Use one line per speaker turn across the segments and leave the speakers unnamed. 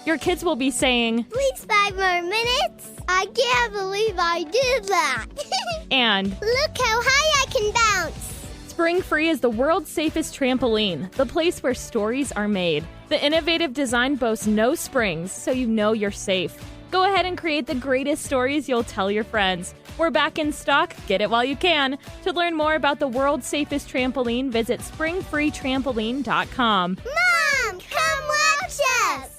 Your kids will be saying,
"Please 5 more minutes. I can't believe I did that."
And,
"Look how high I can bounce."
Spring Free is the world's safest trampoline, the place where stories are made. The innovative design boasts no springs, so you know you're safe. Go ahead and create the greatest stories you'll tell your friends. We're back in stock. Get it while you can. To learn more about the world's safest trampoline, visit springfreetrampoline.com.
Mom, come watch us.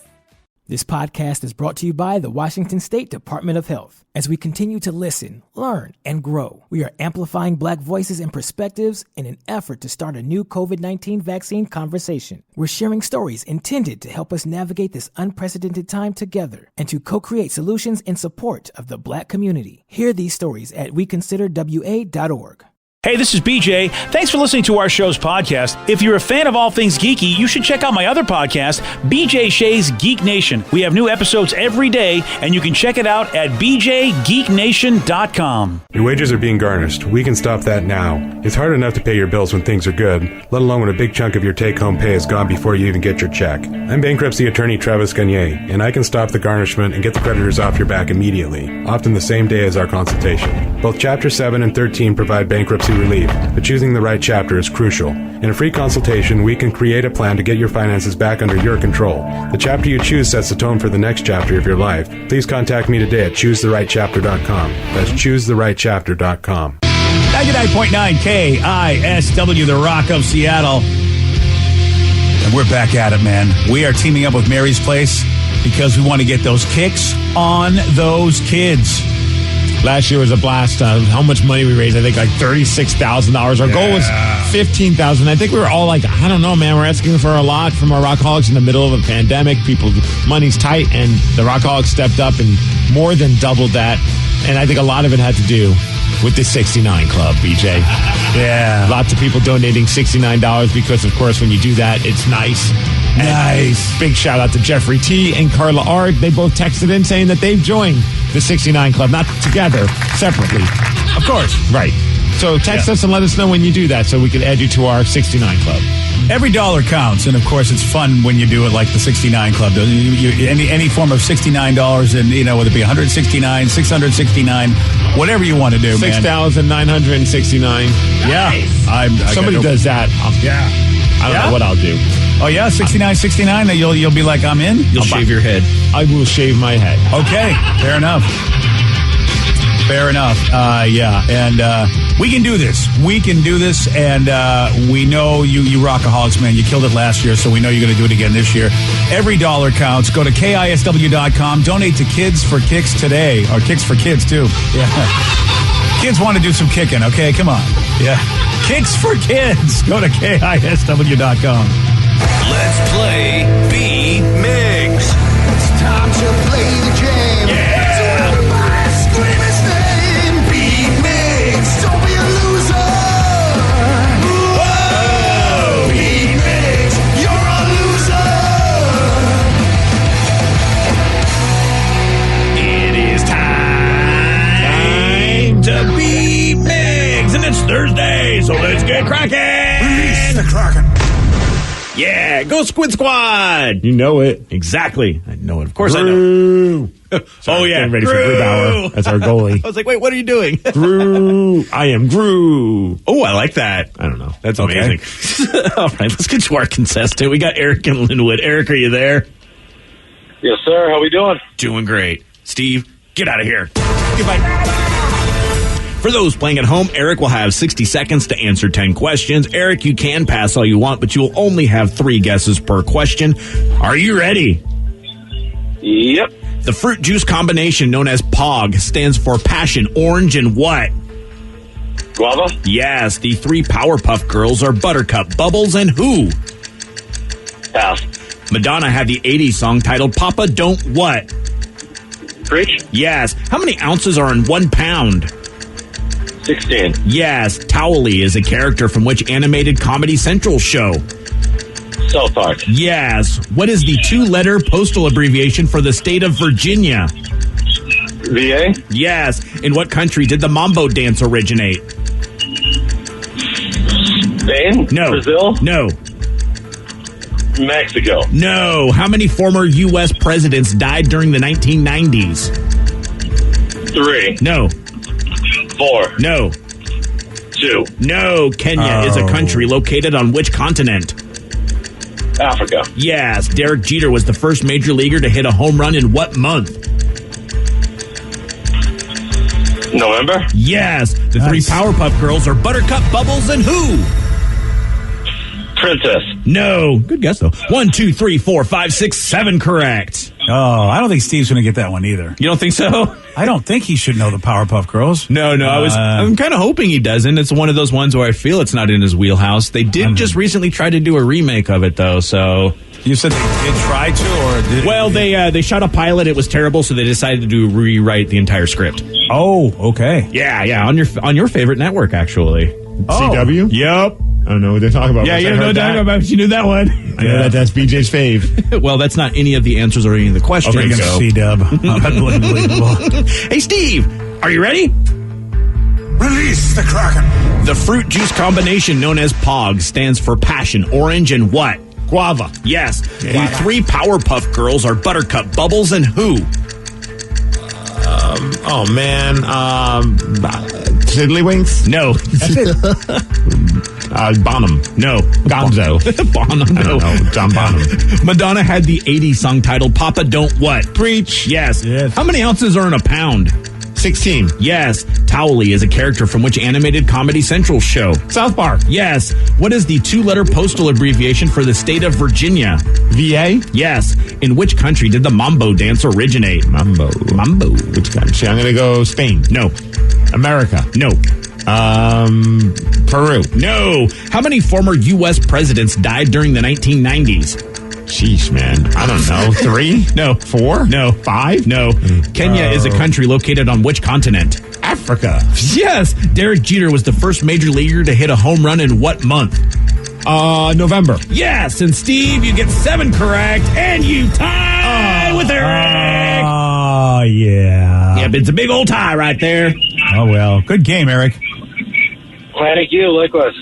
This podcast is brought to you by the Washington State Department of Health. As we continue to listen, learn, and grow, we are amplifying Black voices and perspectives in an effort to start a new COVID-19 vaccine conversation. We're sharing stories intended to help us navigate this unprecedented time together and to co-create solutions in support of the Black community. Hear these stories at weconsiderwa.org.
Hey, this is BJ. Thanks for listening to our show's podcast. If you're a fan of all things geeky, you should check out my other podcast, BJ Shea's Geek Nation. We have new episodes every day, and you can check it out at bjgeeknation.com.
Your wages are being garnished. We can stop that now. It's hard enough to pay your bills when things are good, let alone when a big chunk of your take-home pay is gone before you even get your check. I'm bankruptcy attorney Travis Gagne, and I can stop the garnishment and get the creditors off your back immediately, often the same day as our consultation. Both Chapter 7 and 13 provide bankruptcy relief, but choosing the right chapter is crucial. In a free consultation, we can create a plan to get your finances back under your control. The chapter you choose sets the tone for the next chapter of your life. Please contact me today at choosetherightchapter.com. That's choosetherightchapter.com.
99.9 KISW, the Rock of Seattle. And we're back at it, man. We are teaming up with Mary's Place because we want to get those kicks on those kids.
Last year was a blast. How much money we raised? I think like $36,000. Our goal was $15,000. I think we were all like, I don't know, man. We're asking for a lot from our Rockaholics in the middle of a pandemic. Money's tight, and the Rockaholics stepped up and more than doubled that. And I think a lot of it had to do with the 69 Club, BJ.
Yeah.
Lots of people donating $69 because, of course, when you do that, it's nice.
Nice.
And big shout out to Jeffrey T. and Carla R. They both texted in saying that they've joined the 69 Club, not together, separately.
Of course.
Right. So text us and let us know when you do that so we can add you to our 69 Club.
Every dollar counts, and of course, it's fun when you do it like the 69 Club. Any form of $69, and whether it be 169, 669, whatever you want to do, man.
6,969.
Yeah,
somebody does that. I don't know what I'll do.
Oh yeah, 69. You'll be like, I'm in.
You'll shave your head. I will shave my head.
Okay, fair enough. Yeah, and we can do this. And we know you Rockaholics, man. You killed it last year, so we know you're going to do it again this year. Every dollar counts. Go to KISW.com. Donate to Kids for Kicks today, or Kicks for Kids too. Yeah, kids want to do some kicking. Okay, come on. Yeah, Kicks for Kids. Go to KISW.com.
Let's play B-Mix. It's time to play the game.
Yeah.
So everybody scream his name. B-Mix. Don't be a loser. Whoa. B-Mix. You're a loser.
It is time to B-Mix, and it's Thursday, so let's get cracking.
Release the Kraken.
Yeah, go Squid Squad.
You know it.
Exactly. I know it. Of course
Drew.
I know. Oh, yeah.
Getting ready for Grubauer. That's our goalie.
I was like, wait, what are you doing?
Drew. I am Drew.
Oh, I like that.
I don't know.
That's amazing. All right, let's get to our contestant. We got Eric in Linwood. Eric, are you there?
Yes, sir. How we doing?
Doing great. Steve, get out of here. Goodbye. For those playing at home, Eric will have 60 seconds to answer 10 questions. Eric, you can pass all you want, but you will only have 3 guesses per question. Are you ready?
Yep.
The fruit juice combination known as POG stands for passion, orange, and what?
Guava?
Yes, the 3 Powerpuff Girls are Buttercup, Bubbles, and who?
Pass.
Madonna had the 80s song titled Papa Don't What?
Preach?
Yes. How many ounces are in 1 pound?
16.
Yes. Towelie is a character from which animated Comedy Central show?
South Park.
Yes. What is the 2-letter postal abbreviation for the state of Virginia?
VA?
Yes. In what country did the Mambo dance originate?
Spain?
No.
Brazil?
No.
Mexico.
No. How many former U.S. presidents died during the 1990s?
3.
No.
4.
No.
2.
No. Kenya is a country located on which continent?
Africa.
Yes. Derek Jeter was the first major leaguer to hit a home run in what month?
November.
Yes. The three Powerpuff Girls are Buttercup, Bubbles, and who?
Princess.
No. Good guess, though. 1, 2, 3, 4, 5, 6, 7 correct.
Oh, I don't think Steve's going to get that one either.
You don't think so?
I don't think he should know the Powerpuff Girls.
No. I'm kind of hoping he doesn't. It's one of those ones where I feel it's not in his wheelhouse. They did just recently try to do a remake of it, though, so...
You said they did try to, or did
Well, they shot a pilot. It was terrible, so they decided to rewrite the entire script.
Oh, okay.
Yeah, on your favorite network, actually.
CW?
Yep.
I don't know what they're talking about.
Yeah, you don't know that about, but you knew that one.
I know that's BJ's fave.
Well, that's not any of the answers or any of the questions.
Okay, you're going to C-dub. Unbelievable.
Hey, Steve, are you ready?
Release the Kraken.
The fruit juice combination known as POG stands for passion, orange, and what?
Guava.
Yes. The three Powerpuff Girls are Buttercup, Bubbles, and who?
Oh, man. Tiddlywinks?
No.
That's it. Bonham.
No.
Gonzo.
Bonham. No.
I don't know. John Bonham.
Madonna had the 80s song titled Papa Don't What?
Preach.
Yes. How many ounces are in a pound?
16.
Yes. Towley is a character from which animated Comedy Central show?
South Park.
Yes. What is the two-letter postal abbreviation for the state of Virginia?
VA?
Yes. In which country did the mambo dance originate?
Mambo.
Which
country? I'm going to go Spain.
No.
America.
No.
Peru.
No. How many former U.S. presidents died during the 1990s?
Sheesh, man. I don't know. 3?
No.
4?
No.
5?
No. Kenya is a country located on which continent?
Africa.
Yes. Derek Jeter was the first major leaguer to hit a home run in what month?
November.
Yes. And Steve, you get 7 correct, and you tie with Eric.
Oh, yeah.
Yep, it's a big old tie right there.
Oh, well. Good game, Eric.
Thank you. Likewise.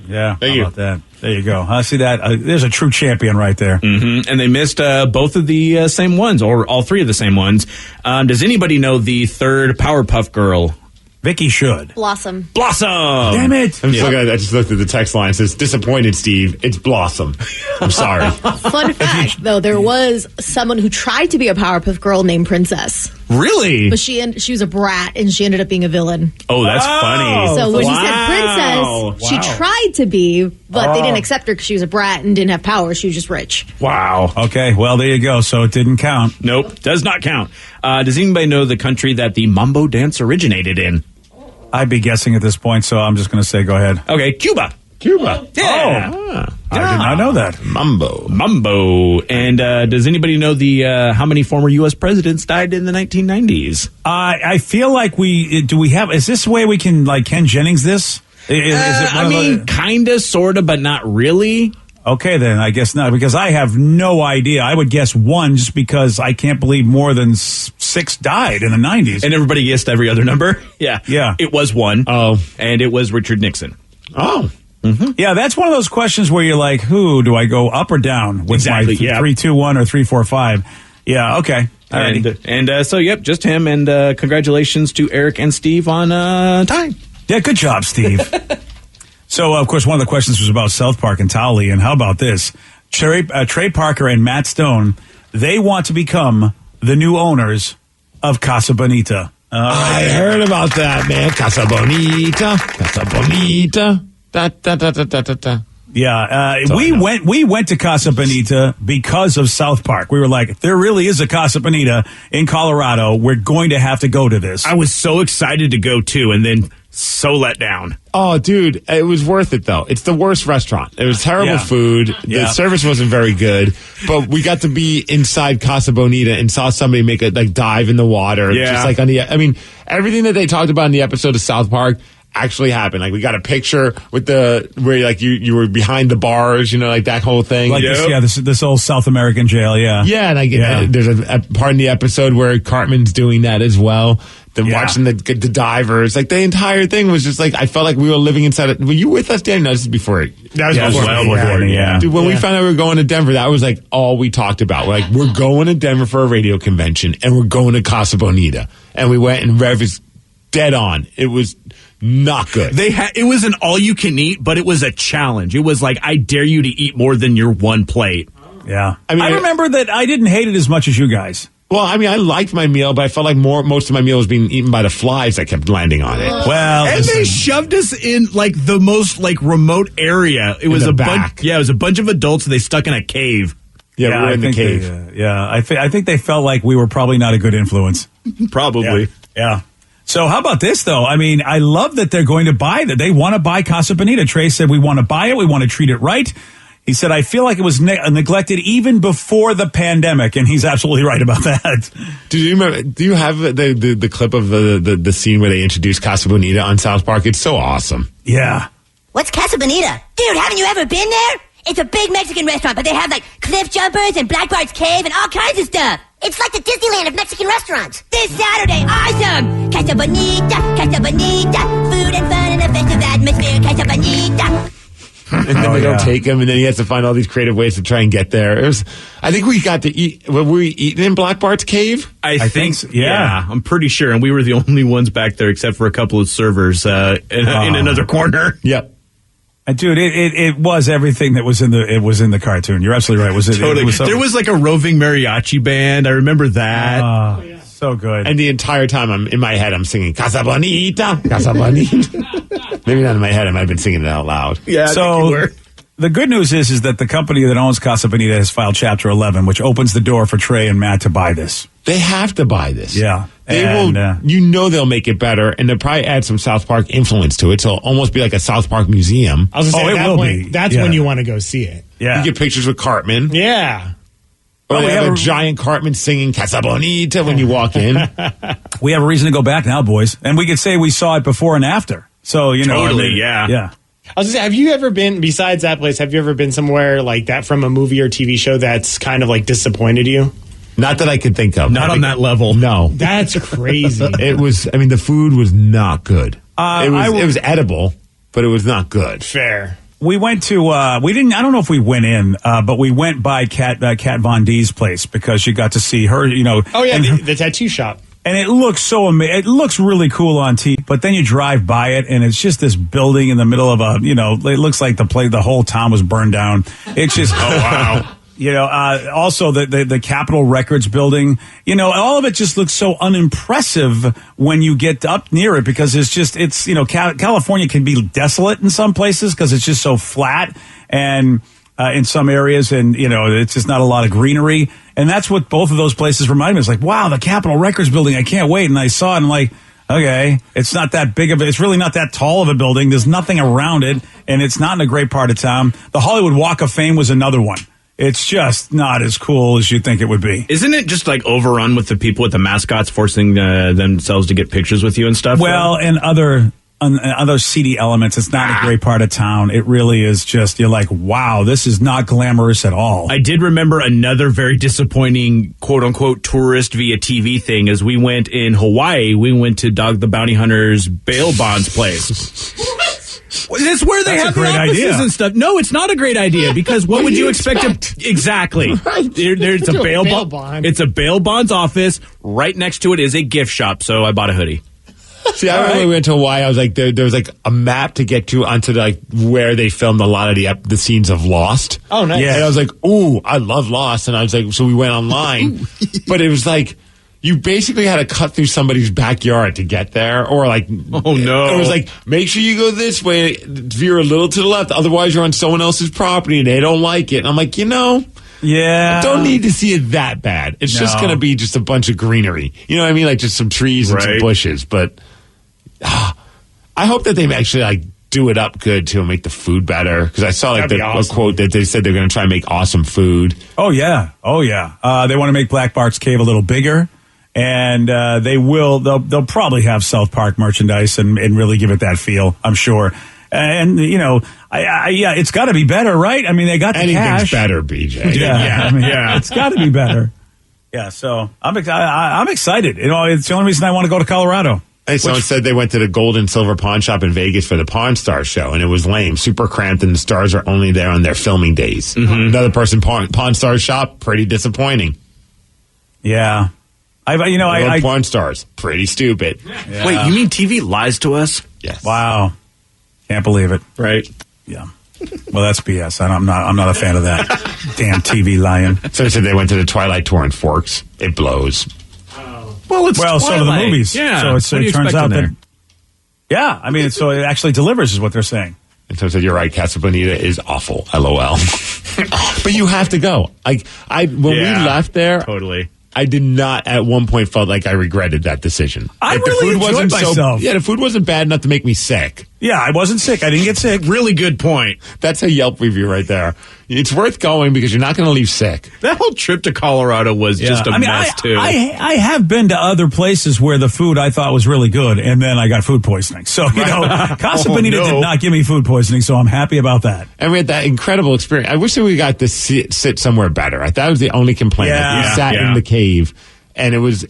Yeah, how about that? There you go. See that? There's a true champion right there.
Mm-hmm. And they missed both of the same ones, or all 3 of the same ones. Does anybody know the third Powerpuff Girl?
Vicky should.
Blossom.
Damn it.
I just looked at the text line. It says, disappointed, Steve. It's Blossom. I'm sorry.
Fun fact, though, there was someone who tried to be a Powerpuff Girl named Princess.
Really?
But she was a brat, and she ended up being a villain.
Oh, that's funny.
So when you said princess, she tried to be, but they didn't accept her because she was a brat and didn't have power. She was just rich.
Wow.
Okay, well, there you go. So it didn't count.
Nope, does not count. Does anybody know the country that the mambo dance originated in?
I'd be guessing at this point, so I'm just going to say go ahead.
Okay, Cuba.
Cuba.
Yeah.
I did not know that.
Mambo.
And does anybody know the how many former U.S. presidents died in the 1990s?
I feel like is this the way we can, like, Ken Jennings this? Is it
kind of, sort of, but not really.
Okay, then I guess not, because I have no idea. I would guess 1 just because I can't believe more than 6 died in the 90s.
And everybody guessed every other number? Yeah. It was 1.
Oh.
And it was Richard Nixon.
Oh.
Mm-hmm. Yeah, that's one of those questions where you're like, who do I go up or down with my 3, 2, 1 or 3, 4, 5? Yeah, okay.
And so, yep, just him. And congratulations to Eric and Steve on time.
Yeah, good job, Steve. So, of course, one of the questions was about South Park and Towley, and how about this? Trey Parker and Matt Stone, they want to become the new owners of Casa Bonita.
I heard about that, man. Casa Bonita. Da.
Yeah, we went to Casa Bonita because of South Park. We were like, there really is a Casa Bonita in Colorado. We're going to have to go to this.
I was so excited to go, too, and then so let down.
Oh, dude, it was worth it, though. It's the worst restaurant. It was terrible food. The service wasn't very good, but we got to be inside Casa Bonita and saw somebody make a dive in the water.
Yeah.
Just like everything that they talked about in the episode of South Park actually happened. Like, we got a picture with where like you were behind the bars, like that whole thing.
Like this old South American jail, yeah.
Yeah, and there's a part in the episode where Cartman's doing that as well. watching the divers. Like the entire thing was just like, I felt like we were living inside it. Were you with us, Danny? No, this is before it.
That was before Danny,
Dude, when we found out we were going to Denver, that was like all we talked about. We're like, we're going to Denver for a radio convention and we're going to Casa Bonita. And we went and Rev is dead on. It was not good.
It was an all-you-can-eat, but it was a challenge. It was like, I dare you to eat more than your one plate.
Yeah. I remember that I didn't hate it as much as you guys.
Well, I mean, I liked my meal, but I felt like most of my meal was being eaten by the flies that kept landing on it.
Well,
and they shoved us in like the most like remote area. It was a bunch. Yeah, it was a bunch of adults. They stuck in a cave.
Yeah, we were in the cave.
I think they felt like we were probably not a good influence.
Probably.
Yeah. So how about this, though? I mean, I love that they're going to buy that. They want to buy Casa Bonita. Trey said, we want to buy it. We want to treat it right. He said, I feel like it was neglected even before the pandemic. And he's absolutely right about that.
Do you have the clip of the scene where they introduced Casa Bonita on South Park? It's so awesome.
Yeah.
What's Casa Bonita? Dude, haven't you ever been there? It's a big Mexican restaurant, but they have like cliff jumpers and Black Bart's Cave and all kinds of stuff. It's like the Disneyland of Mexican restaurants. This Saturday, awesome! Casa Bonita, food and fun in a festive atmosphere, Casa Bonita.
And then they don't take him, and then he has to find all these creative ways to try and get there. I think we got to eat. Were we eating in Black Bart's Cave?
I think so, yeah, I'm pretty sure. And we were the only ones back there, except for a couple of servers in another corner.
Yep.
Dude, it was everything that was in the cartoon. You're absolutely right.
Totally. There was like a roving mariachi band. I remember that.
So good.
And the entire time in my head, I'm singing Casa Bonita, Casa Bonita. Maybe not in my head. I might have been singing it out loud.
Yeah.
So the good news is that the company that owns Casa Bonita has filed Chapter 11, which opens the door for Trey and Matt to buy this.
They have to buy this.
Yeah.
They will. They'll make it better, and they'll probably add some South Park influence to it. So it'll almost be like a South Park museum.
I was going to say, that's when you want to go see it.
Yeah.
You get pictures with Cartman.
Yeah.
Or they have a giant Cartman singing Casa Bonita when you walk in.
We have a reason to go back now, boys. And we could say we saw it before and after. So,
Totally,
yeah.
I was going to say, have you ever been, besides that place, have you ever been somewhere like that from a movie or TV show that's kind of like disappointed you?
Not that I could think of.
Not on that level.
No.
That's crazy.
The food was not good. It was edible, but it was not good.
Fair.
We went to, I don't know if we went in, but we went by Kat Von D's place because you got to see her,
Oh, yeah, the tattoo shop.
And it looks so amazing. It looks really cool on TV, but then you drive by it and it's just this building in the middle of it looks like the whole town was burned down. It's just, oh, wow. Also the Capitol Records building, all of it just looks so unimpressive when you get up near it because California can be desolate in some places because it's just so flat and in some areas and, it's just not a lot of greenery. And that's what both of those places remind me. It's like, wow, the Capitol Records building, I can't wait. And I saw it and I'm like, okay, it's not that big of it's really not that tall of a building. There's nothing around it and it's not in a great part of town. The Hollywood Walk of Fame was another one. It's just not as cool as you think it would be.
Isn't it just like overrun with the people with the mascots forcing themselves to get pictures with you and stuff?
Well, and other seedy elements. It's not a great part of town. It really is just, you're like, wow, this is not glamorous at all.
I did remember another very disappointing quote unquote tourist via TV thing as we went in Hawaii. We went to Dog the Bounty Hunter's bail bonds place. That's where they have the offices and stuff. No, it's not a great idea because what would you expect? Exactly.
Right.
There's a bail bond. It's a bail bonds office. Right next to it is a gift shop. So I bought a hoodie.
See, I remember when we went to Hawaii. I was like, there was like a map to get to onto where they filmed a lot of the scenes of Lost.
Oh, nice.
Yeah. And I was like, ooh, I love Lost. And I was like, so we went online, but it was like, you basically had to cut through somebody's backyard to get there, or like,
oh no,
it was like, make sure you go this way, veer a little to the left, otherwise you're on someone else's property and they don't like it. And I'm like,
yeah,
I don't need to see it that bad. It's just going to be just a bunch of greenery. You know what I mean? Like just some trees and some bushes. But I hope that they actually do it up good too and make the food better. Because I saw a quote that they said they're going to try and make awesome food.
Oh yeah. They want to make Black Bart's Cave a little bigger. And they'll probably have South Park merchandise and really give it that feel, I'm sure. And, it's got to be better, right? I mean, they got the
Anything's
cash.
better, BJ.
Yeah. It's got to be better. Yeah, so I'm excited. You know, it's the only reason I want to go to Colorado.
Hey, someone said they went to the Gold and Silver Pawn Shop in Vegas for the Pawn Star show, and it was lame. Super cramped, and the stars are only there on their filming days.
Mm-hmm.
Another person, Pawn Star shop, pretty disappointing.
Yeah.
Pawn Stars, pretty stupid.
Yeah.
Wait, you mean TV lies to us?
Yes.
Wow. Can't believe it.
Right.
Yeah. Well, that's BS. I'm not a fan of that. Damn TV lying.
So they said they went to the Twilight tour in Forks. It blows.
Well,
so do the movies.
Yeah.
So it turns out that. Yeah, I mean, so it actually delivers, is what they're saying.
And so I said, you're right, Casa Bonita is awful. LOL. But you have to go. When we left there,
totally.
I did not at one point felt like I regretted that decision.
I really enjoyed myself.
The food wasn't bad enough to make me sick.
Yeah, I wasn't sick. I didn't get sick.
Really good point.
That's a Yelp review right there. It's worth going because you're not going to leave sick.
That whole trip to Colorado was just a mess, too.
I have been to other places where the food I thought was really good, and then I got food poisoning. So, Casa Bonita did not give me food poisoning, so I'm happy about that.
And we had that incredible experience. I wish that we got to sit somewhere better. I thought it was the only complaint.
Yeah.
We sat in the cave, and it was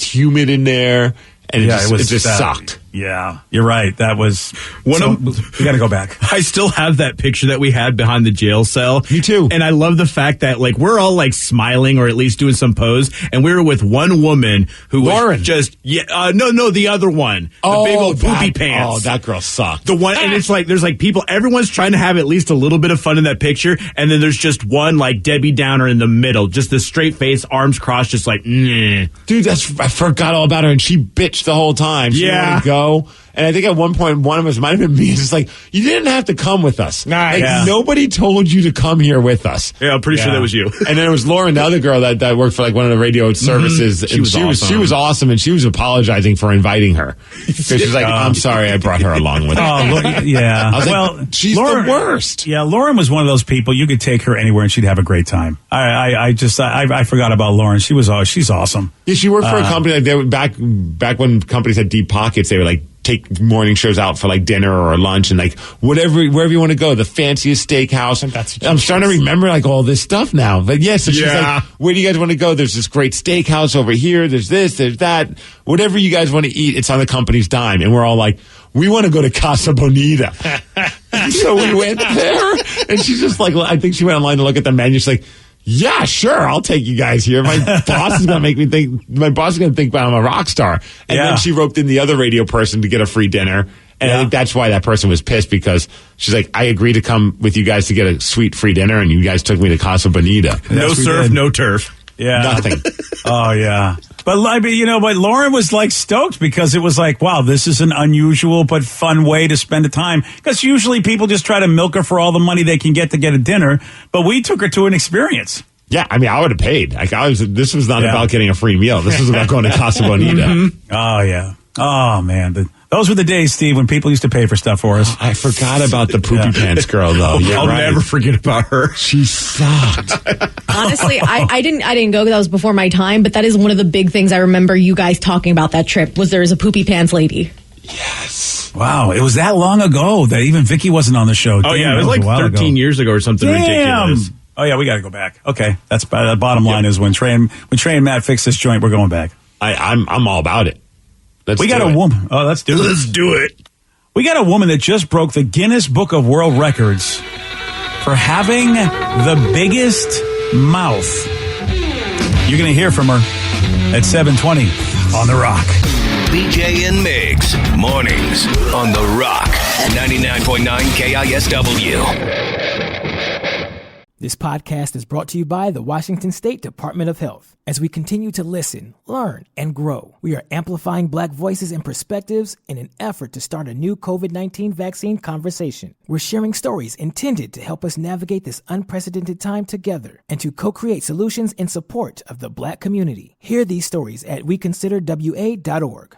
humid in there, and it just sucked.
Yeah, you're right. That was we got to go back.
I still have that picture that we had behind the jail cell.
Me too.
And I love the fact that we're all smiling or at least doing some pose, and we were with one woman who
Lauren.
was just the other one, the big old poopy pants.
Oh, that girl sucked.
The one, and it's there's people. Everyone's trying to have at least a little bit of fun in that picture, and then there's just one Debbie Downer in the middle, just the straight face, arms crossed, just nah.
Dude, I forgot all about her, and she bitched the whole time. She didn't want to go. And I think at one point, one of us might have been me. It's just you didn't have to come with us. Nobody told you to come here with us.
Yeah, I'm pretty sure that was you.
And then it was Lauren, the other girl that worked for one of the radio services.
Mm-hmm.
She was awesome, and she was apologizing for inviting her. Because she's I'm sorry I brought her along with me.
Yeah.
I was she's
Lauren,
the worst.
Yeah, Lauren was one of those people you could take her anywhere and she'd have a great time. I forgot about Lauren. She's awesome.
Yeah, she worked for a company they were back when companies had deep pockets. They would take morning shows out for dinner or lunch and wherever you want to go, the fanciest steakhouse. I'm starting to remember all this stuff now. But yes, so she's where do you guys want to go? There's this great steakhouse over here. There's this, there's that. Whatever you guys want to eat, it's on the company's dime. And we're all we want to go to Casa Bonita. So we went there, and she's just I think she went online to look at the menu. She's yeah, sure, I'll take you guys here. My boss is going to make me think. My boss is going to think I'm a rock star. And then she roped in the other radio person to get a free dinner. And I think that's why that person was pissed, because she's I agreed to come with you guys to get a sweet free dinner, and you guys took me to Casa Bonita.
No surf, no turf.
Yeah.
Nothing.
Oh, yeah. But Lauren was stoked because it was wow, this is an unusual but fun way to spend the time. Because usually people just try to milk her for all the money they can get to get a dinner. But we took her to an experience.
Yeah, I mean, I would have paid. This was not about getting a free meal. This was about going to Casa Bonita.
Mm-hmm. Oh, yeah. Oh, man. Those were the days, Steve, when people used to pay for stuff for us.
I forgot about the poopy pants girl, though.
I'll never forget about her.
She sucked.
Honestly, I didn't go because that was before my time, but that is one of the big things I remember you guys talking about that trip, was there was a poopy pants lady.
Yes.
Wow, it was that long ago that even Vicky wasn't on the show.
Oh, yeah, it was 13 years ago or something ridiculous.
Oh, yeah, we got to go back. Okay, that's the bottom line is when Trey and Matt fix this joint, we're going back.
I'm all about it.
We got a woman. Oh, let's do it.
Let's do it.
We got a woman that just broke the Guinness Book of World Records for having the biggest mouth. You're going to hear from her at 7:20 on The Rock.
BJ and Migs, mornings on The Rock, 99.9 KISW.
This podcast is brought to you by the Washington State Department of Health. As we continue to listen, learn, and grow, we are amplifying Black voices and perspectives in an effort to start a new COVID-19 vaccine conversation. We're sharing stories intended to help us navigate this unprecedented time together and to co-create solutions in support of the Black community. Hear these stories at weconsiderwa.org.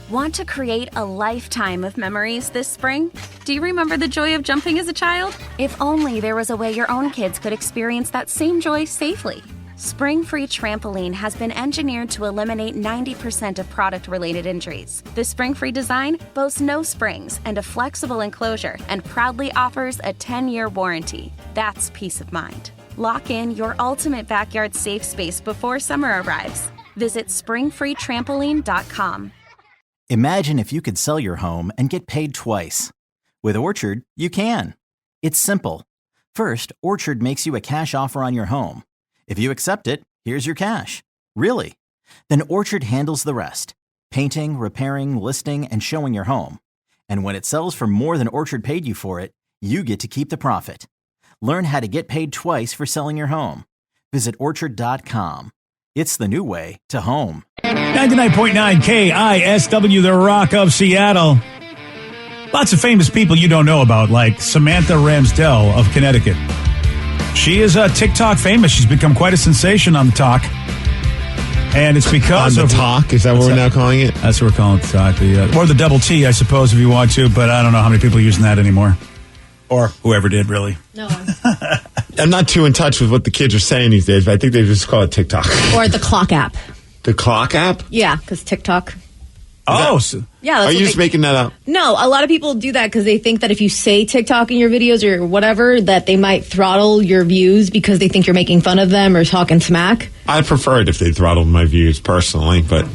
Want to create a lifetime of memories this spring? Do you remember the joy of jumping as a child? If only there was a way your own kids could experience that same joy safely. Spring Free Trampoline has been engineered to eliminate 90% of product-related injuries. The Spring Free design boasts no springs and a flexible enclosure and proudly offers a 10-year warranty. That's peace of mind. Lock in your ultimate backyard safe space before summer arrives. Visit springfreetrampoline.com.
Imagine if you could sell your home and get paid twice. With Orchard, you can. It's simple. First, Orchard makes you a cash offer on your home. If you accept it, here's your cash. Really. Then Orchard handles the rest. Painting, repairing, listing, and showing your home. And when it sells for more than Orchard paid you for it, you get to keep the profit. Learn how to get paid twice for selling your home. Visit Orchard.com. It's the new way to home.
99.9 KISW, the Rock of Seattle. Lots of famous people you don't know about, like Samantha Ramsdell of Connecticut. She is TikTok famous. She's become quite a sensation on the talk. And it's because
on the talk? Is that what we're now calling it?
That's what we're calling it, the talk. Or the double T, I suppose, if you want to, but I don't know how many people are using that anymore. Or whoever did, really.
No.
I'm not too in touch with what the kids are saying these days, but I think they just call it TikTok.
Or the clock app.
The clock app?
Yeah, because TikTok.
Yeah,
that's
are you just making that up?
No, a lot of people do that because they think that if you say TikTok in your videos or whatever, that they might throttle your views because they think you're making fun of them or talking smack.
I prefer it if they throttled my views personally, but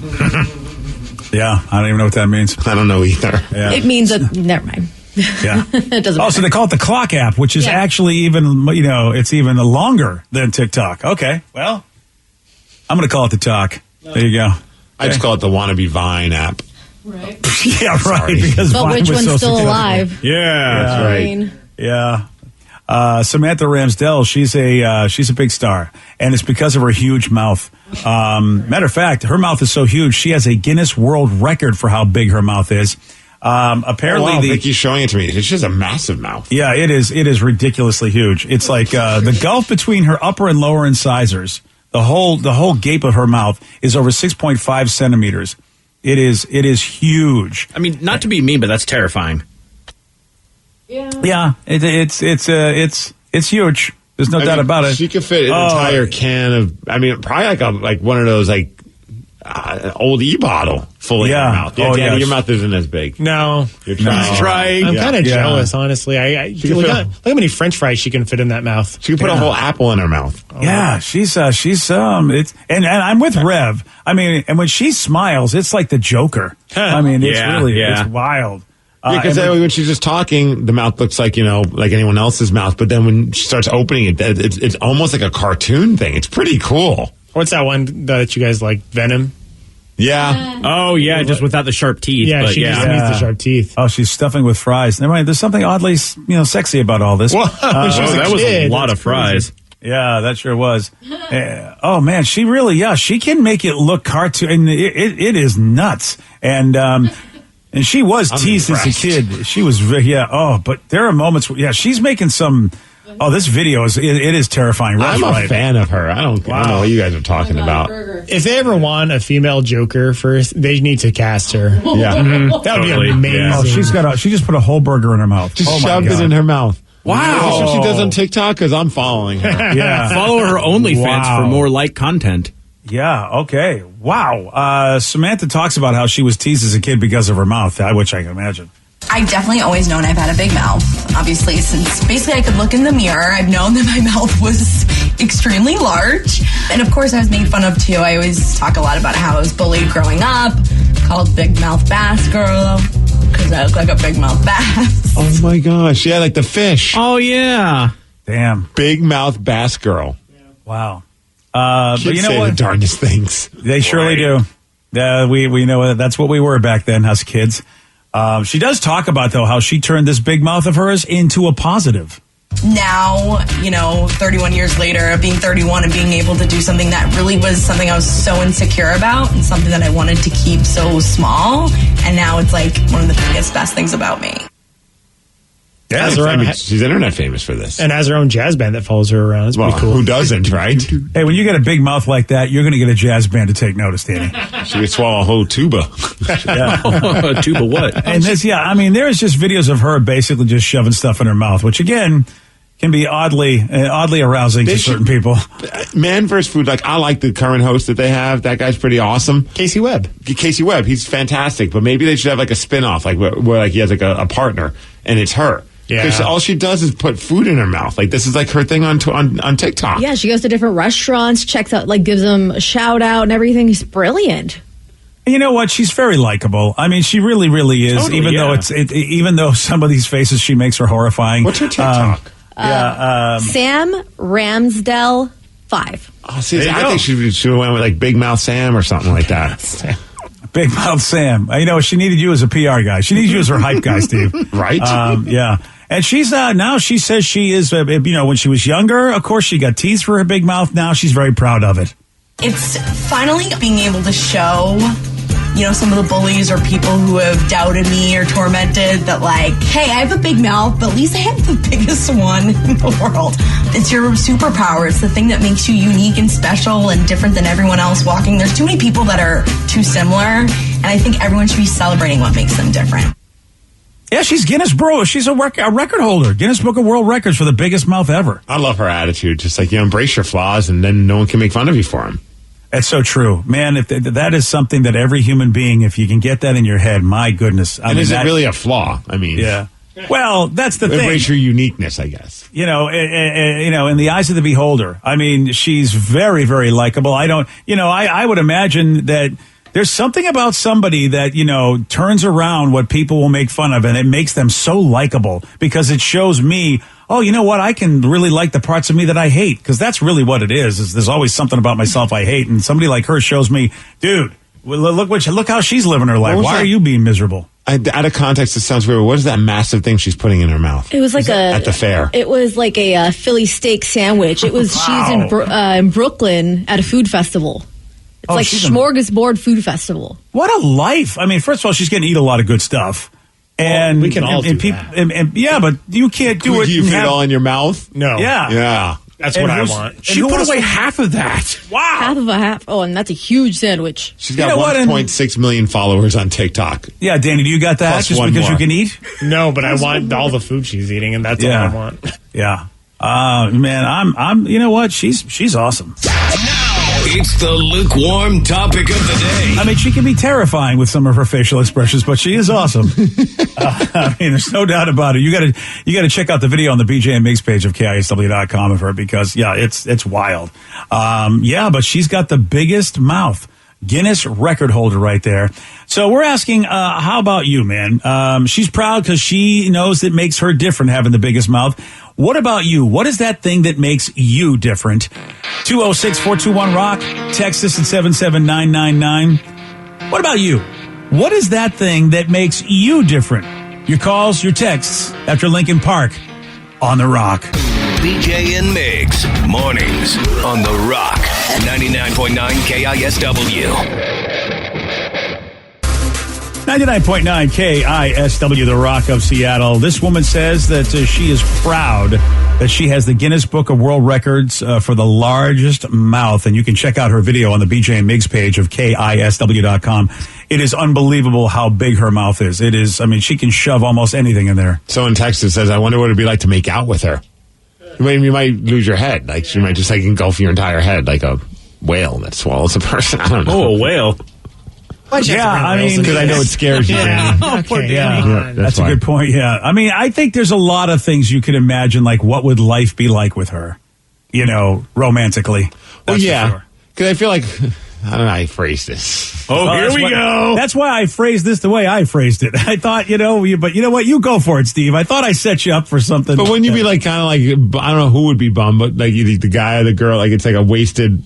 yeah, I don't even know what that means.
I don't know either.
Yeah.
It means that never mind.
Yeah.
It doesn't matter.
So they call it the clock app, which is actually even, it's even longer than TikTok. Okay, well, I'm going to call it the talk. There you go.
I just call it the wannabe Vine app.
Right.
Yeah, right. Because
but
Vine
which
was
one's
so
still
successful.
alive?
Yeah, that's right.
Yeah. Samantha Ramsdell, she's a big star, and it's because of her huge mouth. Matter of fact, her mouth is so huge, she has a Guinness World Record for how big her mouth is. Apparently,
Vicky's showing it to me. It's just a massive mouth.
Yeah, it is. It is ridiculously huge. It's like the gulf between her upper and lower incisors. The whole gape of her mouth is over 6.5 centimeters. It is huge.
I mean, not to be mean, but that's terrifying.
Yeah, it's huge. There's no doubt about it.
She could fit an entire can of. I mean, probably like one of those old e-bottle fully in your mouth. Yeah, Danny, your mouth isn't as big.
No,
you're trying.
I'm kind of jealous, honestly. Look how many French fries she can fit in that mouth.
She could put a whole apple in her mouth.
Yeah, she's it's and I'm with Rev. I mean, and when she smiles, it's like the Joker. I mean, it's it's wild.
Because when she's just talking, the mouth looks like like anyone else's mouth. But then when she starts opening it, it's almost like a cartoon thing. It's pretty cool.
What's that one that you guys like? Venom.
Yeah.
Oh, yeah, just without the sharp teeth.
Yeah, she just needs the sharp teeth.
Oh, she's stuffing with fries. Never mind. There's something oddly, sexy about all this.
That was a lot of fries.
Yeah, that sure was. Oh man, she really, she can make it look cartoon. It is nuts. And she was teased as a kid. She was, but there are moments where, she's making some. Oh, this video is terrifying.
I'm a fan of her. I don't know what you guys are talking about.
If they ever want a female Joker first, they need to cast her.
Yeah,
that would be amazing.
Yeah. Oh, she just put a whole burger in her mouth.
Just shoved it in her mouth.
Wow.
That's what she does on TikTok because I'm following her.
Yeah.
Follow her OnlyFans for more like content.
Yeah, okay. Wow. Samantha talks about how she was teased as a kid because of her mouth, which I can imagine.
I've definitely always known I've had a big mouth, obviously, since basically I could look in the mirror. I've known that my mouth was extremely large. And of course, I was made fun of too. I always talk a lot about how I was bullied growing up, called Big Mouth Bass Girl, because I look like a big mouth bass.
Oh my gosh. Yeah, like the fish.
Oh, yeah.
Damn.
Big mouth bass girl.
Wow.
Kids
but you know
say
what?
the darndest things.
They surely do. We know that's what we were back then as kids. She does talk about, though, how she turned this big mouth of hers into a positive.
Now, 31 years later of being 31 and being able to do something that really was something I was so insecure about and something that I wanted to keep so small. And now it's like one of the biggest, best things about me.
Yeah, she's internet famous for this.
And has her own jazz band that follows her around. It's pretty cool.
Who doesn't, right?
Hey, when you get a big mouth like that, you're going to get a jazz band to take notice, Danny.
She could swallow a whole tuba.
Yeah. Tuba what?
And there is just videos of her basically just shoving stuff in her mouth, which again can be oddly arousing to certain people.
Man vs. Food, I like the current host that they have. That guy's pretty awesome.
Casey Webb,
he's fantastic. But maybe they should have a spinoff, where he has a partner and it's her. Because all she does is put food in her mouth. Like, this is like her thing on TikTok.
Yeah, she goes to different restaurants, checks out, like gives them a shout out and everything. It's brilliant.
You know what? She's very likable. I mean, she really, really is.
Totally,
even though some of these faces she makes are horrifying.
What's her TikTok?
Sam Ramsdell 5.
Oh, see, I think she went with like Big Mouth Sam or something like that.
Big Mouth Sam. You know, she needed you as a PR guy. She needs you as her hype guy, Steve.
Right?
Yeah. And she's now she says she is, when she was younger, of course, she got teased for her big mouth. Now she's very proud of it.
It's finally being able to show, some of the bullies or people who have doubted me or tormented that, like, hey, I have a big mouth, but at least I have the biggest one in the world. It's your superpower. It's the thing that makes you unique and special and different than everyone else walking. There's too many people that are too similar, and I think everyone should be celebrating what makes them different.
Yeah, she's Guinness Bro. She's a record holder. Guinness Book of World Records for the biggest mouth ever.
I love her attitude. Just like, embrace your flaws, and then no one can make fun of you for them.
That's so true, man. If that is something that every human being, if you can get that in your head, my goodness.
Is it really a flaw? I mean,
yeah. Well, that's the thing.
Embrace your uniqueness, I guess.
In the eyes of the beholder. I mean, she's very, very likable. I would imagine that there's something about somebody that, turns around what people will make fun of, and it makes them so likable because it shows me, oh, you know what? I can really like the parts of me that I hate, because that's really what it is there's always something about myself I hate. And somebody like her shows me, dude, look how she's living her life. Why are you being miserable?
Out of context, it sounds weird. What is that massive thing she's putting in her mouth?
It was like
at the fair.
It was like a Philly steak sandwich. It was she's in Brooklyn at a food festival. It's like smorgasbord food festival.
What a life! I mean, first of all, she's going to eat a lot of good stuff. And
we can all do that.
Yeah, but you can't do it.
Do you fit it all in your mouth?
No.
Yeah.
That's what I want.
She put away half of that.
Wow.
Half of a half. Oh, and that's a huge sandwich.
She's got 1.6 million followers on TikTok.
Yeah, Danny, do you got that
Plus
just
one
because
more.
you can eat?
No, but I want all the food she's eating, and that's all I want.
Yeah. Man, I'm. You know what? She's awesome.
It's the lukewarm topic of the day.
I mean, she can be terrifying with some of her facial expressions, but she is awesome. I mean, there's no doubt about it. You got to check out the video on the BJ and Migs page of KISW.com of her because, yeah, it's wild. But she's got the biggest mouth. Guinness record holder right there. So we're asking, how about you, man? She's proud because she knows it makes her different having the biggest mouth. What about you? What is that thing that makes you different? 206-421-ROCK. Text us at 77999. What about you? What is that thing that makes you different? Your calls, your texts after Lincoln Park on The Rock.
BJ and Migs, mornings on The Rock, 99.9 KISW.
99.9 KISW, The Rock of Seattle. This woman says that she is proud that she has the Guinness Book of World Records for the largest mouth. And you can check out her video on the BJ and Migs page of KISW.com. It is unbelievable how big her mouth is. It is, I mean, she can shove almost anything in there.
Someone texted says, I wonder what it'd be like to make out with her. You might lose your head. Like, she might just engulf your entire head like a whale that swallows a person. I don't know.
Oh, a whale.
Yeah, I mean,
because I know it scares you, Danny.
That's a good point. Yeah, I mean, I think there's a lot of things you could imagine, like what would life be like with her, romantically.
Well, yeah, because I feel like I don't know how I phrased this.
Here we go. That's why I phrased this the way I phrased it. I thought, but you know what? You go for it, Steve. I thought I set you up for something.
But wouldn't you be like kind of like I don't know who would be bummed, but like the guy or the girl, like it's like a wasted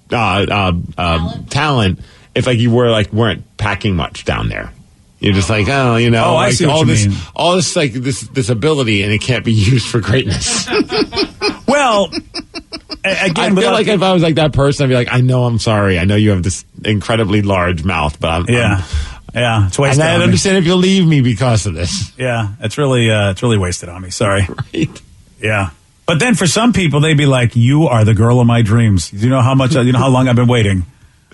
talent. If you weren't packing much down there, you're just like,
I see what you mean.
All this this ability, and it can't be used for greatness.
Well, again,
I feel like if I was like that person, I'd be like, I'm sorry, I know you have this incredibly large mouth, but
it's wasted.
I understand if you'll leave me because of this.
Yeah, it's really wasted on me. Sorry.
Right.
Yeah. But then for some people, they'd be like, you are the girl of my dreams. You know how long I've been waiting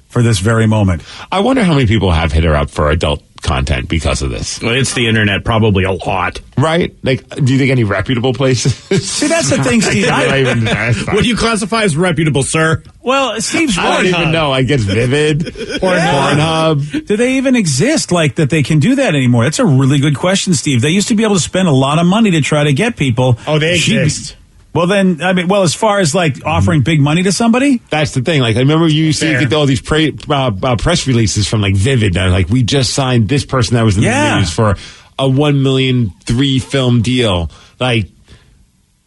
for this very moment.
I wonder how many people have hit her up for adult content because of this.
Well, it's the internet, probably a lot.
Right? Like, do you think any reputable places?
See, that's the thing, Steve.
What do you classify as reputable, sir?
Well, Steve's
I don't even know. I guess Vivid, Pornhub.
Do they even exist like that they can do that anymore? That's a really good question, Steve. They used to be able to spend a lot of money to try to get people.
Oh, they exist.
Well, then, I mean, as far as like offering big money to somebody?
That's the thing. Like, I remember you used to get all these press releases from like Vivid. That like, we just signed this person that was in the news for a 1 million 3-film deal. Like,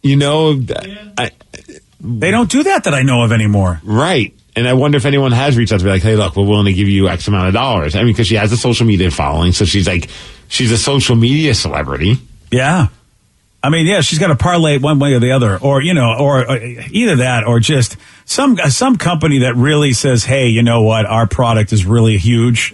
you know,
they don't do that I know of anymore.
Right. And I wonder if anyone has reached out to be like, hey, look, we're willing to give you X amount of dollars. I mean, because she has a social media following. So she's a social media celebrity.
Yeah. I mean, yeah, she's got to parlay it one way or the other, or, you know, or either that or just some company that really says, hey, you know what, our product is really huge.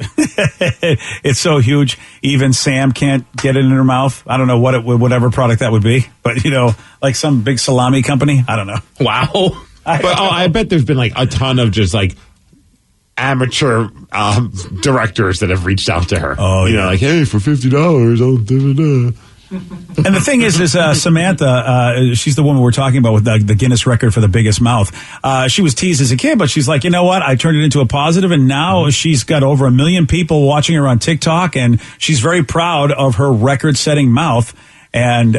It's so huge, even Sam can't get it in her mouth. I don't know whatever product that would be, but, you know, like some big salami company. I don't know.
Wow.
I bet there's been like a ton of just like amateur directors that have reached out to her.
Oh,
you know, like, hey, for $50, I'll da-da-da.
And the thing is Samantha, she's the woman we're talking about with the Guinness record for the biggest mouth. She was teased as a kid, but she's like, you know what? I turned it into a positive, and now she's got over 1 million people watching her on TikTok, and she's very proud of her record-setting mouth. And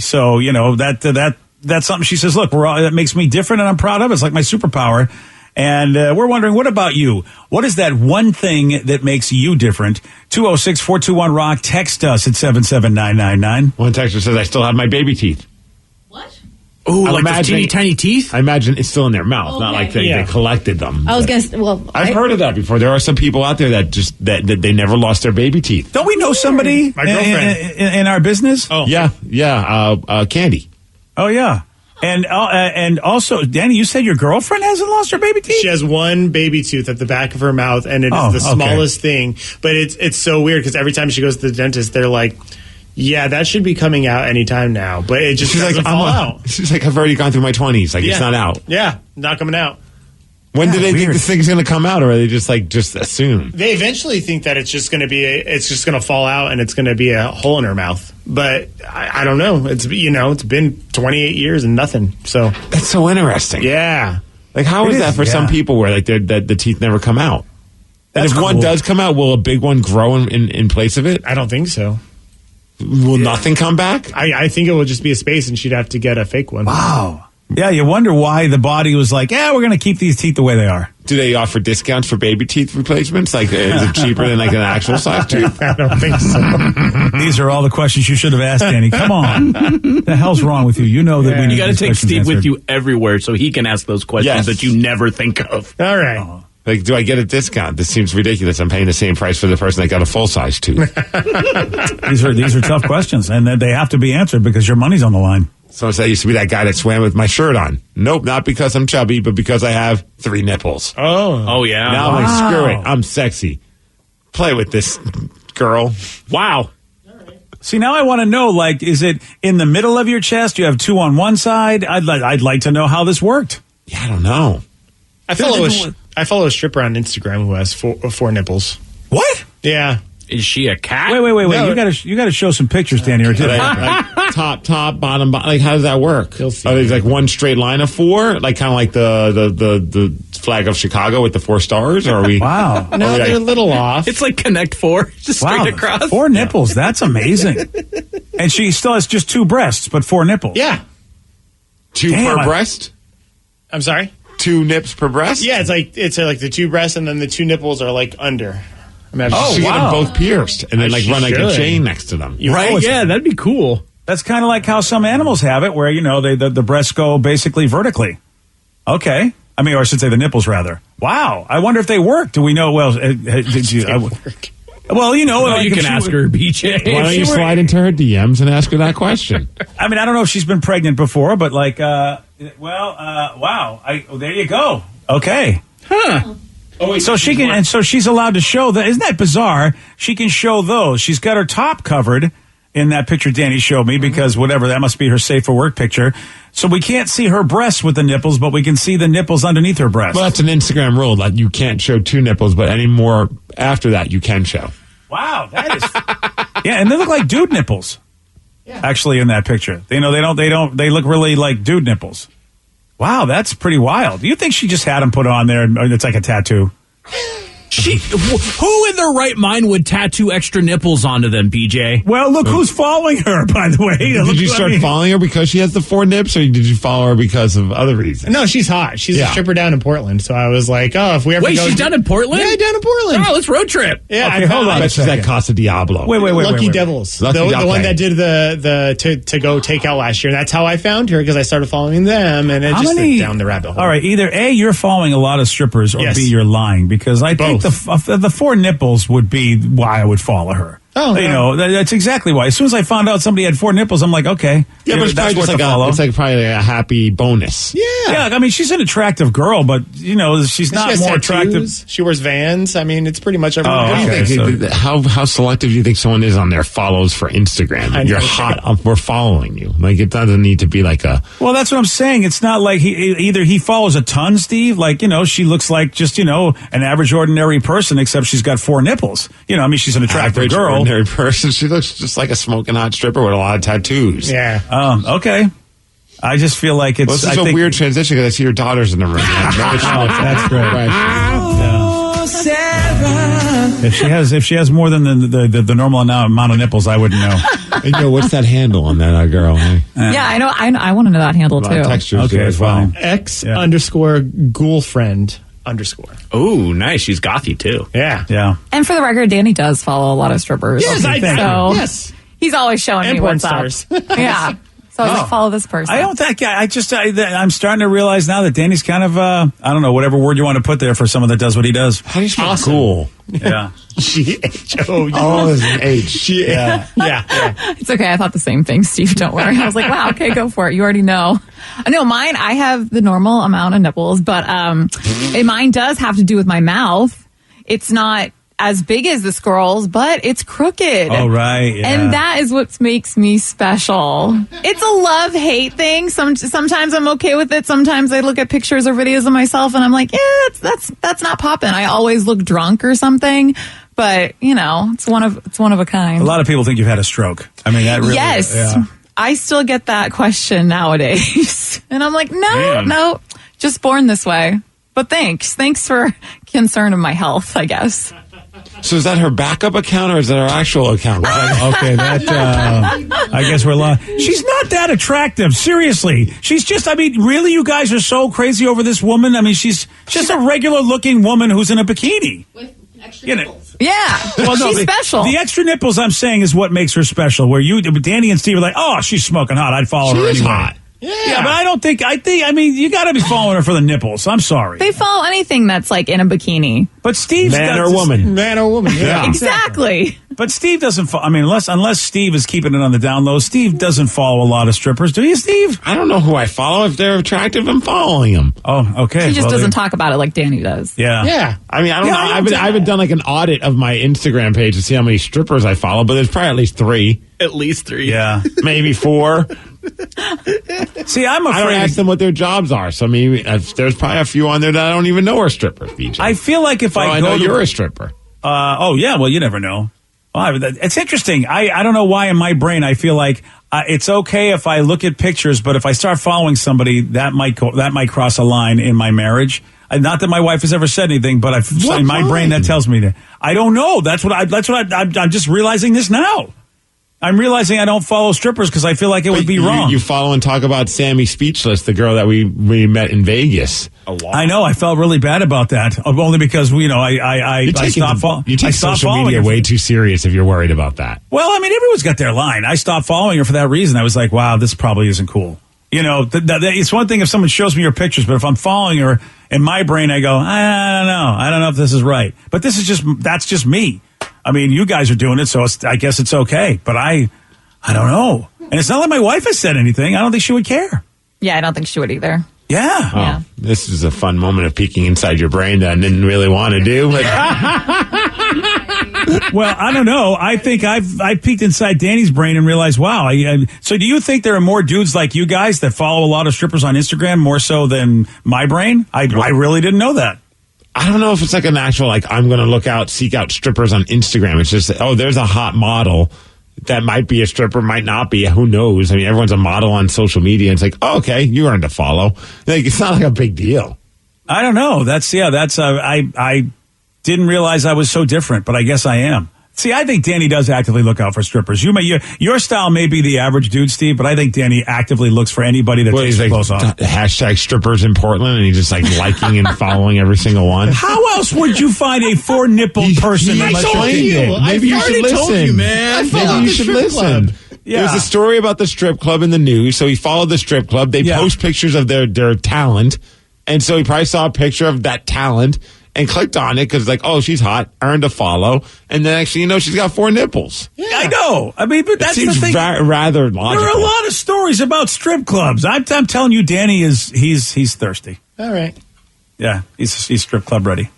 so, you know, that's something she says, look, that makes me different, and I'm proud of it. It's like my superpower. And we're wondering, what about you? What is that one thing that makes you different? 206-421-ROCK. Text us at 77999.
One texter says, I still have my baby teeth.
What?
Oh, like those teeny tiny teeth?
I imagine it's still in their mouth, not like they collected them.
I was going to,
I've heard of that before. There are some people out there that just, that they never lost their baby teeth.
Don't we know somebody
My girlfriend.
in our business?
Oh.
Yeah. Candy.
Oh, yeah. And also, Danny, you said your girlfriend hasn't lost her baby teeth?
She has one baby tooth at the back of her mouth, and it is the smallest thing. But it's so weird because every time she goes to the dentist, they're like, yeah, that should be coming out anytime now. But it just doesn't fall out.
She's like, I've already gone through my 20s. Like, it's not out.
Yeah, not coming out.
When do they think this thing's going to come out, or are they just assume?
They eventually think that it's just going to be it's just going to fall out and it's going to be a hole in her mouth. But I don't know. It's it's been 28 years and nothing. So
that's so interesting.
Yeah.
Like, how is that for some people where like the teeth never come out? And if one does come out, will a big one grow in place of it?
I don't think so.
Will nothing come back?
I think it will just be a space, and she'd have to get a fake one.
Wow. Yeah, you wonder why the body was like, we're going to keep these teeth the way they are.
Do they offer discounts for baby teeth replacements? Like, is it cheaper than like an actual size tooth?
I don't think so.
These are all the questions you should have asked, Danny. Come on. The hell's wrong with you? You know that we need
You got to
these
take
questions
Steve
answered.
with you everywhere so he can ask those questions that you never think of.
All right.
Like, do I get a discount? This seems ridiculous. I'm paying the same price for the person that got a full size tooth.
These are tough questions, and they have to be answered because your money's on the line.
So I used to be that guy that swam with my shirt on. Nope, not because I'm chubby, but because I have 3 nipples.
Oh yeah.
Now I'm like, screw it. I'm sexy. Play with this girl.
Wow.
See, now I want to know, like, is it in the middle of your chest? You have 2 on one side? I'd like to know how this worked.
Yeah, I don't know.
I follow a stripper on Instagram who has 4 nipples.
What?
Yeah.
Is she a cat?
Wait.
No.
You got to show some pictures, Danny. Or
Like top, bottom. Like, how does that work? Are they like one straight line of 4? Like, kind of like the flag of Chicago with the 4 stars? Or are we?
Wow.
No, they're a little off.
It's like Connect 4, just straight across.
4 nipples. That's amazing. And she still has just 2 breasts, but 4 nipples.
Yeah.
2 per breast?
I'm sorry?
2 nips per breast?
Yeah, it's like the 2 breasts, and then the 2 nipples are like under.
Imagine you should get them both pierced and then like run like a chain next to them.
Right? Yeah, that'd be cool.
That's kind of like how some animals have it, where the breasts go basically vertically. Okay, I mean, or I should say the nipples rather. Wow, I wonder if they work. Do we know? Well, did you? Well,
you can ask her, BJ.
Why don't you slide into her DMs and ask her that question?
I mean, I don't know if she's been pregnant before, but like, wow. There you go. Okay.
Huh.
Oh, wait, so she can, and so she's allowed to show that. Isn't that bizarre? She can show those. She's got her top covered in that picture Danny showed me because whatever, that must be her safe for work picture. So we can't see her breasts with the nipples, but we can see the nipples underneath her breast.
Well, that's an Instagram rule that you can't show 2 nipples, but any more after that you can show.
Wow, that is. Yeah, and they look like dude nipples. Yeah. Actually, in that picture, they look really like dude nipples. Wow, that's pretty wild. Do you think she just had them put on there and it's like a tattoo?
Who in their right mind would tattoo extra nipples onto them, BJ?
Well, look who's following her, by the way.
Did you start following her because she has the 4 nips, or did you follow her because of other reasons?
No, she's hot. She's a stripper down in Portland. So I was like, oh, if we ever
Wait,
go...
she's down in Portland?
Yeah, down in Portland.
Oh, let's road trip.
Yeah,
okay, hold on.
I bet she's at Casa Diablo.
Wait.
Lucky Devils.
Lucky
the one that did the to-go takeout last year. And that's how I found her, because I started following them, and it just went down the rabbit hole.
All right, either A, you're following a lot of strippers, or B, you're lying, because I think the 4 nipples would be why I would follow her.
Oh,
you know, that's exactly why. As soon as I found out somebody had 4 nipples, I'm like, okay.
Yeah, but it's
that's
probably
worth
just
a follow.
it's like probably a happy bonus.
Yeah, I mean, she's an attractive girl, but, you know, she's not
she has
more
tattoos.
attractive.
She wears Vans. I mean, it's pretty much everything.
What do you think? How selective do you think someone is on their follows for Instagram? You're hot. We're following you. Like, it doesn't need to be like a...
Well, that's what I'm saying. It's not like either he follows a ton, Steve. Like, you know, she looks like just, you know, an average, ordinary person, except she's got 4 nipples. You know, I mean, she's an attractive
average,
girl.
Ordinary person. She looks just like a smoking hot stripper with a lot of tattoos.
Yeah.
Okay. I just feel like it's...
Well, this is a weird transition because I see your daughters in the room.
That's great. Yeah. If she has more than the normal amount of nipples, I wouldn't know.
Yo, what's that handle on that girl? Hey?
Yeah, I know. I want to know that handle too.
Textures
okay,
as well.
X_ghoulfriend_.
Oh, nice. She's gothy too.
Yeah.
And for the record, Danny does follow a lot of strippers.
Yes, I do.
So
yes.
He's always showing
And
me
porn
what's up.
stars.
Yeah. So I was like, follow this person.
I don't think I'm starting to realize now that Danny's kind of I don't know, whatever word you want to put there for someone that does what he does.
How do you spell cool?
Yeah.
GHO.
Oh, there's an H.
Yeah.
It's okay. I thought the same thing, Steve. Don't worry. I was like, wow, okay, go for it. You already know. No, mine, I have the normal amount of nipples, but mine does have to do with my mouth. It's not as big as this girl's, but it's crooked.
Oh, right. Yeah.
And that is what makes me special. It's a love-hate thing. Sometimes I'm okay with it. Sometimes I look at pictures or videos of myself and I'm like, yeah, that's not popping. I always look drunk or something. But, you know, it's one of a kind.
A lot of people think you've had a stroke. I mean, that really...
Yes.
Yeah.
I still get that question nowadays. And I'm like, no, just born this way. But thanks for concern of my health, I guess.
So is that her backup account or is that her actual account?
Okay, I guess we're lying. She's not that attractive, seriously. She's just, I mean, really, you guys are so crazy over this woman? I mean, she's just a regular-looking woman who's in a bikini. With extra nipples.
Yeah, well, she's special.
The extra nipples, I'm saying, is what makes her special. Where Danny and Steve are like, oh, she's smoking hot. I'd follow her anyway.
Hot.
Yeah, but I mean, you got to be following her for the nipples. I'm sorry.
They follow anything that's like in a bikini.
But Steve's
man or woman.
Yeah.
Exactly.
But Steve doesn't follow. I mean, unless Steve is keeping it on the down low, Steve doesn't follow a lot of strippers. Do you, Steve?
I don't know who I follow. If they're attractive, I'm following them.
Oh, okay.
He just doesn't talk about it like Danny does.
Yeah.
I mean, I don't know. I haven't done like an audit of my Instagram page to see how many strippers I follow, but there's probably at least 3.
At least 3.
Yeah.
Maybe 4.
See, I'm afraid.
I don't ask them what their jobs are. So, I mean, there's probably a few on there that I don't even know are strippers, BJ.
I feel like if I go
know you're a stripper.
Yeah. Well, you never know. Well, it's interesting. I don't know why in my brain I feel like it's okay if I look at pictures, but if I start following somebody, that might cross a line in my marriage. Not that my wife has ever said anything, but in my brain that tells me that. I don't know. I'm just realizing this now. I'm realizing I don't follow strippers because I feel like it would be wrong.
You follow and talk about Sammy Speechless, the girl that we met in Vegas.
I know. I felt really bad about that, only because I stopped following.
You take social media way too serious if you're worried about that.
Well, I mean, everyone's got their line. I stopped following her for that reason. I was like, wow, this probably isn't cool. You know, it's one thing if someone shows me your pictures, but if I'm following her, in my brain I go, I don't know if this is right. But that's just me. I mean, you guys are doing it, so I guess it's okay. But I don't know. And it's not like my wife has said anything. I don't think she would care.
Yeah, I don't think she would either.
Yeah.
Yeah.
This is a fun moment of peeking inside your brain that I didn't really want to do. But
well, I don't know. I think I peeked inside Danny's brain and realized, wow. So do you think there are more dudes like you guys that follow a lot of strippers on Instagram more so than my brain? I really didn't know that.
I don't know if it's like an actual, like, I'm going to seek out strippers on Instagram. It's just, there's a hot model that might be a stripper, might not be. Who knows? I mean, everyone's a model on social media. It's like, okay, you earned a follow. Like, it's not like a big deal.
I don't know. I didn't realize I was so different, but I guess I am. See, I think Danny does actively look out for strippers. Your style may be the average dude, Steve, but I think Danny actively looks for anybody that takes his clothes off.
Hashtag strippers in Portland, and he's just like liking and following every single one.
How else would you find a 4-nipple person?
I told you. Maybe you should listen.
Told you, man.
Maybe you should listen.
Yeah.
There's a story about the strip club in the news, so he followed the strip club. They post pictures of their talent, and so he probably saw a picture of that talent and clicked on it because, like, oh, she's hot, earned a follow, and then actually, she's got 4 nipples.
Yeah, I know. I mean, but that's
the thing. Rather logical.
There are a lot of stories about strip clubs. I'm telling you, Danny he's thirsty.
All right.
Yeah, he's strip club ready.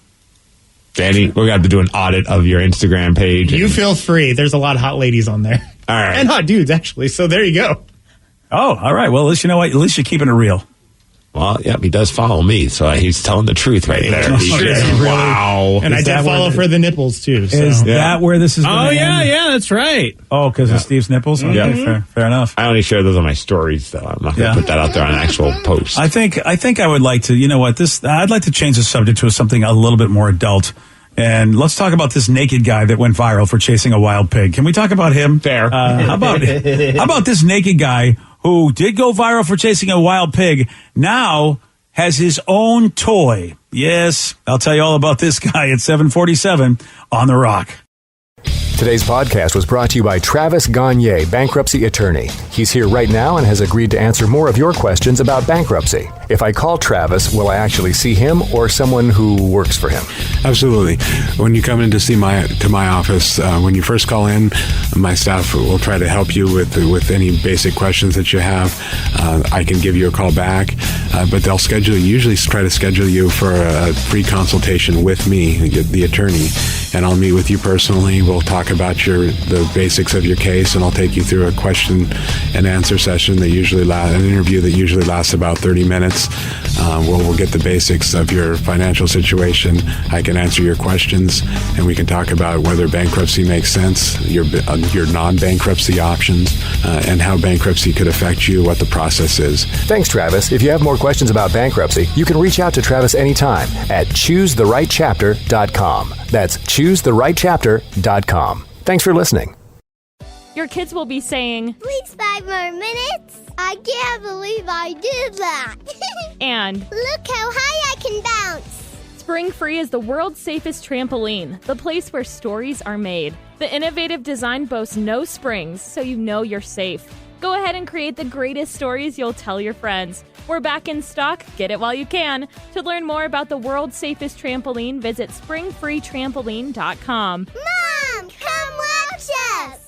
Danny, we're going to have to do an audit of your Instagram page.
You feel free. There's a lot of hot ladies on there.
All right.
And hot dudes, actually. So there you go.
Oh, all right. Well, at least you know what? At least you're keeping it real.
Well, yeah, he does follow me, so he's telling the truth right there. Wow.
And I did follow for the nipples, too. So.
Is that where this is going to end?
Yeah, that's right.
Oh, because of Steve's nipples? Okay,
Yeah.
fair enough.
I only share those on my stories, though. I'm not going to put that out there on an actual post.
I think I would like to, you know what, I'd like to change the subject to something a little bit more adult. And let's talk about this naked guy that went viral for chasing a wild pig. Can we talk about him?
Fair.
How about this naked guy who did go viral for chasing a wild pig, now has his own toy? Yes, I'll tell you all about this guy at 7:47 on The Rock.
Today's podcast was brought to you by Travis Gagne, bankruptcy attorney. He's here right now and has agreed to answer more of your questions about bankruptcy. If I call Travis, will I actually see him or someone who works for him?
Absolutely. When you come in to see my office, when you first call in, my staff will try to help you with any basic questions that you have. I can give you a call back, but they'll usually try to schedule you for a free consultation with me, the attorney, and I'll meet with you personally. We'll talk about the basics of your case, and I'll take you through a question and answer session an interview that usually lasts about 30 minutes. We'll get the basics of your financial situation. I can answer your questions, and we can talk about whether bankruptcy makes sense, your non-bankruptcy options, and how bankruptcy could affect you, what the process is.
Thanks, Travis. If you have more questions about bankruptcy, you can reach out to Travis anytime at choosetherightchapter.com. That's choosetherightchapter.com. Thanks for listening.
Your kids will be saying,
Please 5 more minutes. I can't believe I did that.
and
look how high I can bounce.
Spring Free is the world's safest trampoline, the place where stories are made. The innovative design boasts no springs, so you know you're safe. Go ahead and create the greatest stories you'll tell your friends. We're back in stock. Get it while you can. To learn more about the world's safest trampoline, visit springfreetrampoline.com.
Mom, come watch us.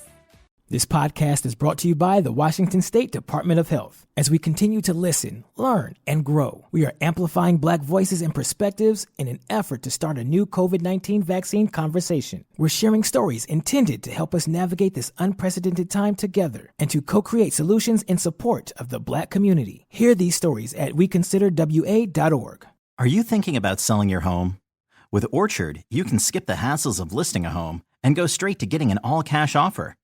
This podcast is brought to you by the Washington State Department of Health. As we continue to listen, learn, and grow, we are amplifying Black voices and perspectives in an effort to start a new COVID-19 vaccine conversation. We're sharing stories intended to help us navigate this unprecedented time together and to co-create solutions in support of the Black community. Hear these stories at weconsiderwa.org.
Are you thinking about selling your home? With Orchard, you can skip the hassles of listing a home and go straight to getting an all-cash offer.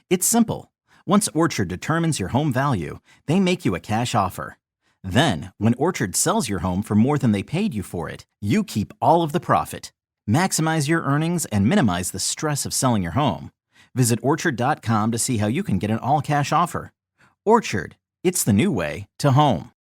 It's simple. Once Orchard determines your home value, they make you a cash offer. Then, when Orchard sells your home for more than they paid you for it, you keep all of the profit. Maximize your earnings and minimize the stress of selling your home. Visit Orchard.com to see how you can get an all-cash offer. Orchard, it's the new way to home.